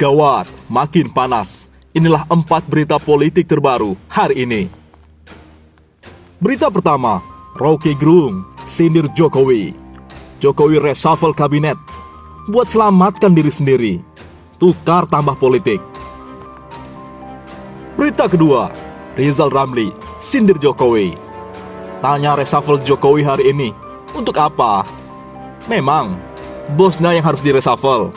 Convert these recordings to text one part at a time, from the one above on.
Gawat, makin panas. Inilah 4 berita politik terbaru hari ini. Berita pertama, Roky Gerung sindir Jokowi. Jokowi reshuffle kabinet buat selamatkan diri sendiri. Tukar tambah politik. Berita kedua, Rizal Ramli sindir Jokowi. Tanya reshuffle Jokowi hari ini, untuk apa? Memang bosnya yang harus direshuffle.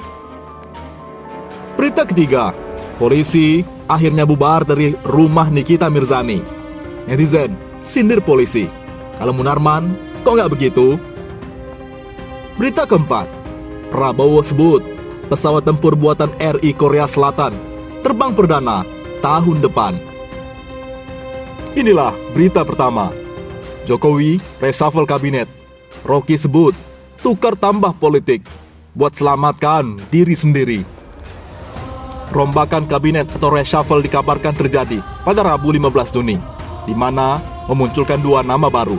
Berita ketiga, polisi akhirnya bubar dari rumah Nikita Mirzani. Netizen sindir polisi. Kalau Munarman, kok nggak begitu? Berita keempat, Prabowo sebut pesawat tempur buatan RI Korea Selatan terbang perdana tahun depan. Inilah berita pertama. Jokowi reshuffle kabinet. Roky sebut tukar tambah politik buat selamatkan diri sendiri. Rombakan kabinet atau reshuffle dikabarkan terjadi pada Rabu 15 Juni, di mana memunculkan 2 nama baru.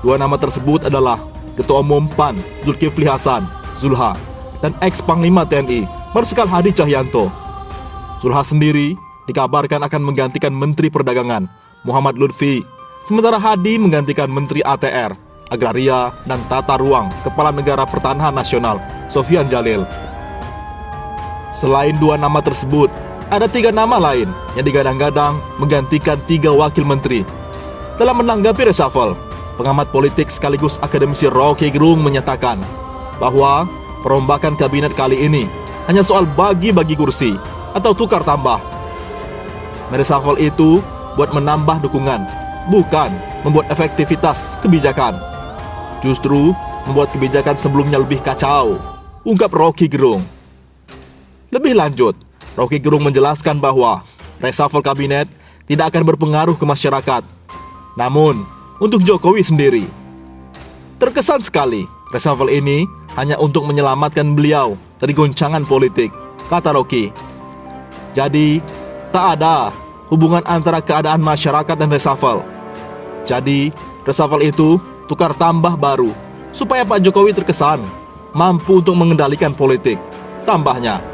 2 nama tersebut adalah Ketua Umum PAN Zulkifli Hasan, Zulha, dan ex-Panglima TNI Marsikal Hadi Cahyanto. Zulha sendiri dikabarkan akan menggantikan Menteri Perdagangan Muhammad Lutfi, sementara Hadi menggantikan Menteri ATR, Agraria, dan Tata Ruang Kepala Negara Pertanahan Nasional Sofyan Jalil. Selain 2 nama tersebut, ada 3 nama lain yang digadang-gadang menggantikan 3 wakil menteri. Dalam menanggapi reshuffle, pengamat politik sekaligus akademisi Roky Gerung menyatakan bahwa perombakan kabinet kali ini hanya soal bagi-bagi kursi atau tukar tambah. Mereshuffle itu buat menambah dukungan, bukan membuat efektivitas kebijakan. Justru membuat kebijakan sebelumnya lebih kacau, ungkap Roky Gerung. Lebih lanjut, Roky Gerung menjelaskan bahwa reshuffle kabinet tidak akan berpengaruh ke masyarakat. Namun, untuk Jokowi sendiri, terkesan sekali reshuffle ini hanya untuk menyelamatkan beliau dari goncangan politik, kata Roky. Jadi, tak ada hubungan antara keadaan masyarakat dan reshuffle. Jadi, reshuffle itu tukar tambah baru, supaya Pak Jokowi terkesan mampu untuk mengendalikan politik, tambahnya.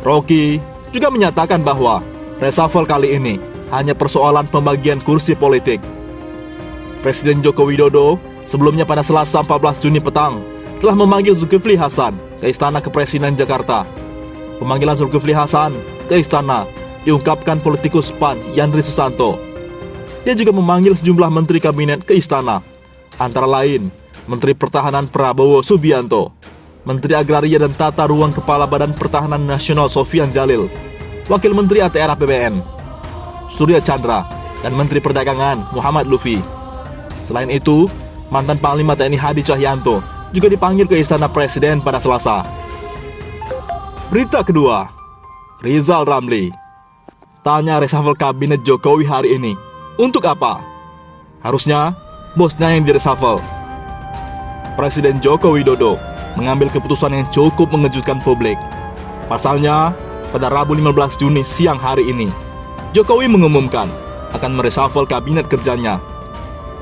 Roky juga menyatakan bahwa reshuffle kali ini hanya persoalan pembagian kursi politik. Presiden Joko Widodo sebelumnya pada Selasa 14 Juni petang telah memanggil Zulkifli Hasan ke Istana Kepresidenan Jakarta. Pemanggilan Zulkifli Hasan ke istana diungkapkan politikus PAN Yandri Susanto. Dia juga memanggil sejumlah menteri kabinet ke istana, antara lain Menteri Pertahanan Prabowo Subianto, Menteri Agraria dan Tata Ruang Kepala Badan Pertahanan Nasional Sofyan Jalil, Wakil Menteri ATR APBN Surya Chandra, dan Menteri Perdagangan Muhammad Lutfi. Selain itu, mantan Panglima TNI Hadi Cahyanto juga dipanggil ke Istana Presiden pada Selasa. Berita kedua, Rizal Ramli tanya reshuffle kabinet Jokowi hari ini, untuk apa? Harusnya bosnya yang direshuffle. Presiden Joko Widodo mengambil keputusan yang cukup mengejutkan publik. Pasalnya, pada Rabu 15 Juni siang hari ini, Jokowi mengumumkan akan mereshuffle kabinet kerjanya.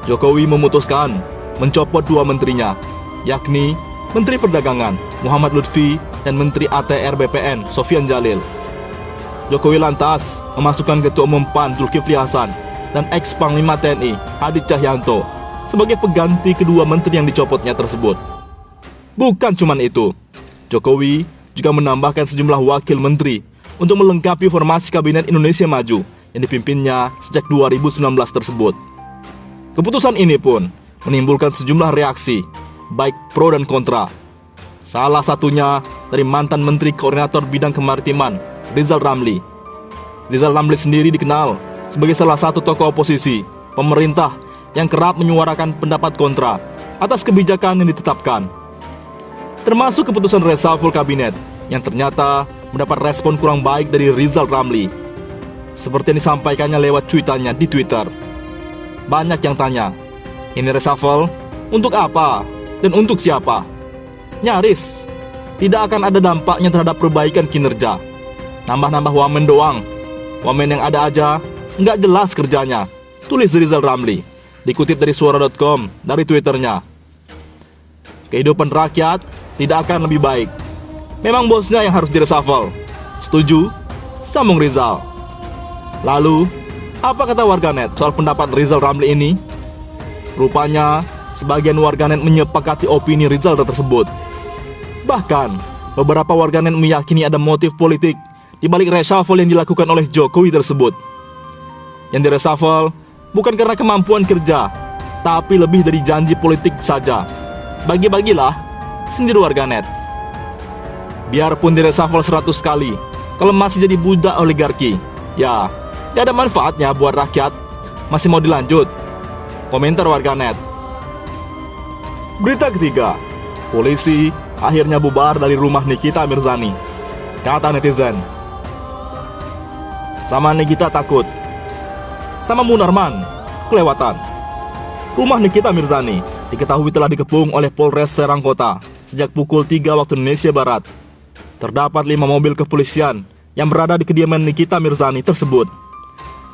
Jokowi memutuskan mencopot 2 menterinya, yakni Menteri Perdagangan Muhammad Lutfi dan Menteri ATR BPN Sofyan Jalil. Jokowi lantas memasukkan Ketua Umum PAN Zulkifli Hasan dan ex-Panglima TNI Hadi Cahyanto sebagai pengganti kedua menteri yang dicopotnya tersebut. Bukan cuma itu, Jokowi juga menambahkan sejumlah wakil menteri untuk melengkapi formasi Kabinet Indonesia Maju yang dipimpinnya sejak 2019 tersebut. Keputusan ini pun menimbulkan sejumlah reaksi, baik pro dan kontra. Salah satunya dari mantan Menteri Koordinator Bidang Kemaritiman, Rizal Ramli. Rizal Ramli sendiri dikenal sebagai salah satu tokoh oposisi pemerintah yang kerap menyuarakan pendapat kontra atas kebijakan yang ditetapkan, termasuk keputusan reshuffle kabinet yang ternyata mendapat respon kurang baik dari Rizal Ramli. Seperti yang disampaikannya lewat cuitannya di Twitter. Banyak yang tanya, ini reshuffle untuk apa dan untuk siapa? Nyaris tidak akan ada dampaknya terhadap perbaikan kinerja. Nambah-nambah wamen doang. Wamen yang ada aja nggak jelas kerjanya, tulis Rizal Ramli, dikutip dari suara.com dari Twitternya. Kehidupan rakyat tidak akan lebih baik. Memang bosnya yang harus direshuffle, Setuju? Sambung Rizal. Lalu, apa kata warganet soal pendapat Rizal Ramli ini? Rupanya, sebagian warganet menyepakati opini Rizal tersebut. Bahkan, beberapa warganet meyakini ada motif politik di balik reshuffle yang dilakukan oleh Jokowi tersebut. Yang direshuffle bukan karena kemampuan kerja, tapi lebih dari janji politik saja. Bagi-bagilah, sendiri warganet. Biarpun direshuffle 100 kali, kalau masih jadi budak oligarki, ya, gak ada manfaatnya buat rakyat. Masih mau dilanjut? Komentar warganet. Berita ketiga, polisi akhirnya bubar dari rumah Nikita Mirzani, kata netizen. Sama Nikita takut, sama Munarman kelewatan. Rumah Nikita Mirzani diketahui telah dikepung oleh Polres Serang Kota sejak pukul 3 waktu Indonesia Barat. Terdapat 5 mobil kepolisian yang berada di kediaman Nikita Mirzani tersebut.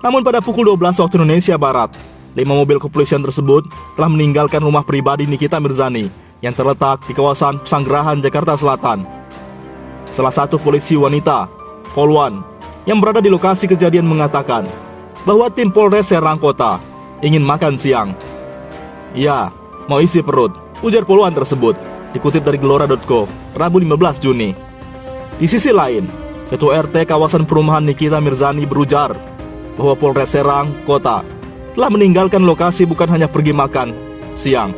Namun pada pukul 12 waktu Indonesia Barat, 5 mobil kepolisian tersebut telah meninggalkan rumah pribadi Nikita Mirzani yang terletak di kawasan Pesanggerahan, Jakarta Selatan. Salah satu polisi wanita, Polwan, yang berada di lokasi kejadian mengatakan bahwa tim Polres Serang Kota ingin makan siang. Ya, mau isi perut, ujar Polwan tersebut, dikutip dari Gelora.co, Rabu 15 Juni. Di sisi lain, Ketua RT kawasan perumahan Nikita Mirzani berujar bahwa Polres Serang Kota telah meninggalkan lokasi bukan hanya pergi makan siang.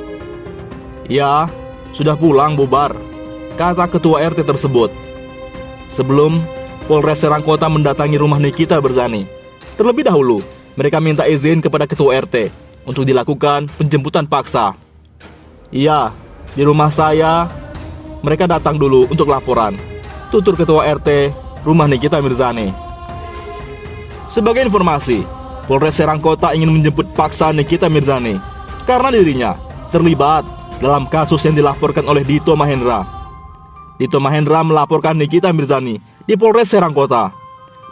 Ya, sudah pulang bubar, kata Ketua RT tersebut. Sebelum Polres Serang Kota mendatangi rumah Nikita Mirzani, terlebih dahulu mereka minta izin kepada Ketua RT untuk dilakukan penjemputan paksa. Iya, di rumah saya mereka datang dulu untuk laporan, tutur Ketua RT rumah Nikita Mirzani. Sebagai informasi, Polres Serang Kota ingin menjemput paksa Nikita Mirzani karena dirinya terlibat dalam kasus yang dilaporkan oleh Dito Mahendra. Dito Mahendra melaporkan Nikita Mirzani di Polres Serang Kota.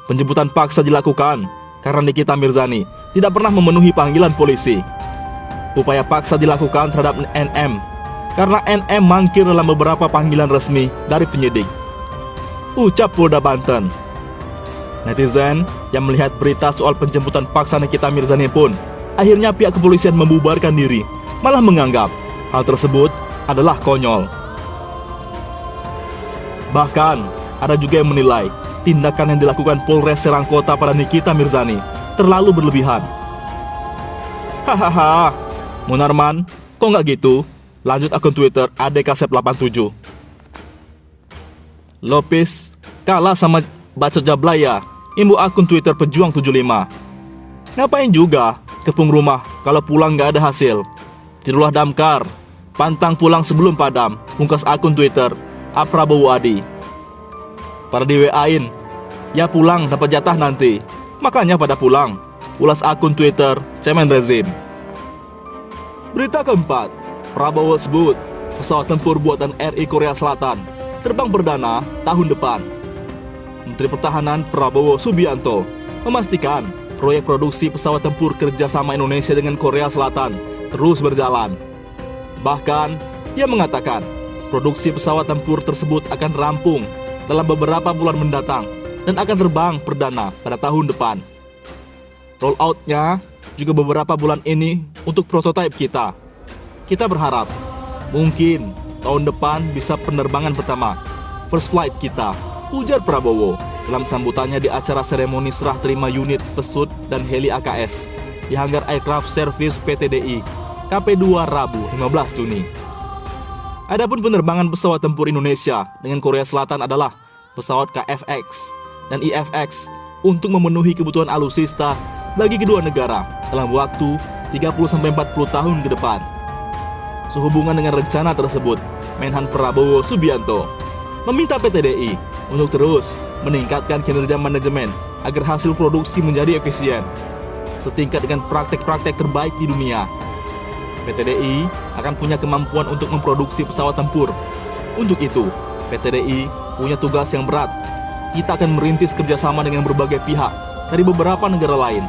Penjemputan paksa dilakukan karena Nikita Mirzani tidak pernah memenuhi panggilan polisi. Upaya paksa dilakukan terhadap NM karena NM mangkir dalam beberapa panggilan resmi dari penyidik, ucap Polda Banten. Netizen yang melihat berita soal penjemputan paksa Nikita Mirzani pun akhirnya pihak kepolisian membubarkan diri, malah menganggap hal tersebut adalah konyol. Bahkan ada juga yang menilai tindakan yang dilakukan Polres Serang Kota pada Nikita Mirzani terlalu berlebihan. Hahaha, Munarman, kok nggak gitu? Lanjut akun Twitter @kasep87. Lopis kalah sama bacot Jablaya, imbu akun Twitter Pejuang 75. Ngapain juga kepung rumah kalau pulang nggak ada hasil? Tirulah damkar, pantang pulang sebelum padam, pungkas akun Twitter @Prabowo Adi. Pada di WA-in, ya pulang dapat jatah nanti, makanya pada pulang, ulas akun Twitter Cemen Rezim. Berita keempat, Prabowo sebut pesawat tempur buatan RI Korea Selatan terbang perdana tahun depan. Menteri Pertahanan Prabowo Subianto memastikan proyek produksi pesawat tempur kerjasama Indonesia dengan Korea Selatan terus berjalan. Bahkan, dia mengatakan produksi pesawat tempur tersebut akan rampung dalam beberapa bulan mendatang dan akan terbang perdana pada tahun depan. Rollout-nya juga beberapa bulan ini untuk prototipe kita. Kita berharap mungkin tahun depan bisa penerbangan pertama, first flight kita, ujar Prabowo dalam sambutannya di acara seremoni serah terima unit pesut dan heli AKS di Hanggar Aircraft Service PTDI KP2 Rabu 15 Juni. Adapun penerbangan pesawat tempur Indonesia dengan Korea Selatan adalah pesawat KFX dan IFX untuk memenuhi kebutuhan alutsista bagi kedua negara dalam waktu 30-40 tahun ke depan. Sehubungan dengan rencana tersebut, Menhan Prabowo Subianto meminta PTDI untuk terus meningkatkan kinerja manajemen agar hasil produksi menjadi efisien, setingkat dengan praktek-praktek terbaik di dunia. PTDI akan punya kemampuan untuk memproduksi pesawat tempur. Untuk itu, PTDI punya tugas yang berat. Kita akan merintis kerjasama dengan berbagai pihak dari beberapa negara lain.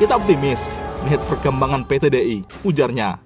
Kita optimis melihat perkembangan PTDI, ujarnya.